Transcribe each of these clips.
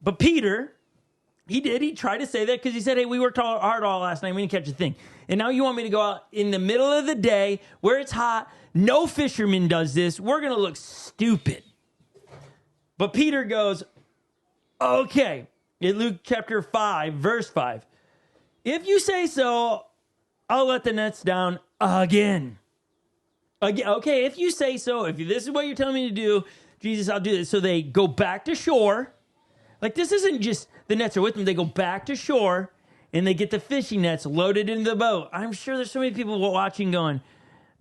But Peter, he tried to say that because he said, hey, we worked hard all last night. We didn't catch a thing. And now you want me to go out in the middle of the day where it's hot. No fisherman does this. We're going to look stupid. But Peter goes, okay. In Luke chapter 5, verse 5. If you say so, I'll let the nets down again. Okay, if you say so, if this is what you're telling me to do, Jesus, I'll do this. So they go back to shore. Like, this isn't just the nets are with them. They go back to shore, and they get the fishing nets loaded into the boat. I'm sure there's so many people watching going,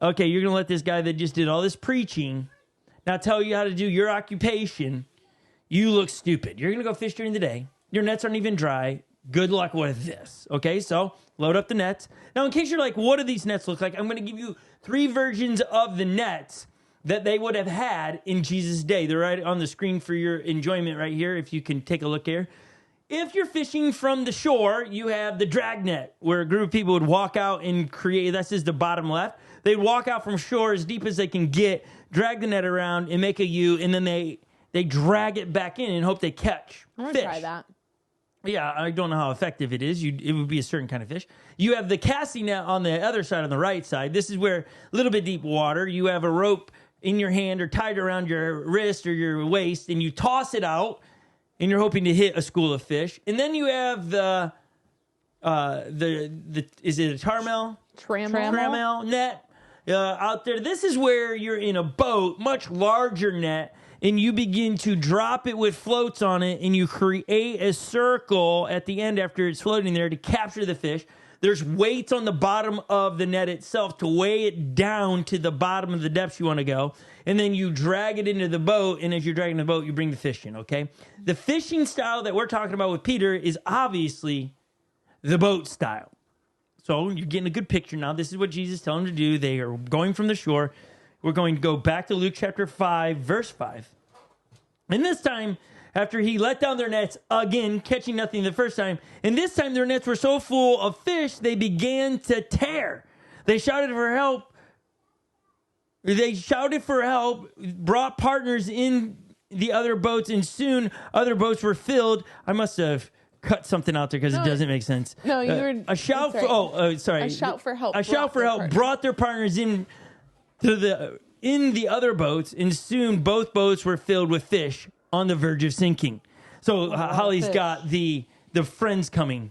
okay, you're going to let this guy that just did all this preaching now tell you how to do your occupation. You look stupid. You're going to go fish during the day. Your nets aren't even dry. Good luck with this. Okay, so load up the nets. Now, in case you're like, what do these nets look like? I'm going to give you 3 versions of the nets that they would have had in Jesus' day. They're right on the screen for your enjoyment right here, if you can take a look here. If you're fishing from the shore, you have the drag net, where a group of people would walk out and create, this is the bottom left. They'd walk out from shore as deep as they can get, drag the net around and make a U, and then they drag it back in and hope they catch I'm fish. gonna try that. Yeah, I don't know how effective it is. It would be a certain kind of fish. You have the casting net on the other side, on the right side. This is where a little bit deep water. You have a rope in your hand or tied around your wrist or your waist, and you toss it out, and you're hoping to hit a school of fish. And then you have the is it a Trammel net out there? This is where you're in a boat, much larger net, and you begin to drop it with floats on it, and you create a circle at the end after it's floating there to capture the fish. There's weights on the bottom of the net itself to weigh it down to the bottom of the depths you want to go. And then you drag it into the boat, and as you're dragging the boat, you bring the fish in, okay? The fishing style that we're talking about with Peter is obviously the boat style. So you're getting a good picture now. This is what Jesus is telling them to do. They are going from the shore. We're going to go back to Luke chapter 5, verse 5. And this time, after he let down their nets again, catching nothing the first time, and this time their nets were so full of fish, they began to tear. They shouted for help. Brought partners in the other boats, and soon other boats were filled. I must have cut something out there because it doesn't make sense. No, you were... A shout for... sorry. A shout for help. A shout for help brought their partners in the other boats, and soon both boats were filled with fish on the verge of sinking. So Holly's got the friends coming.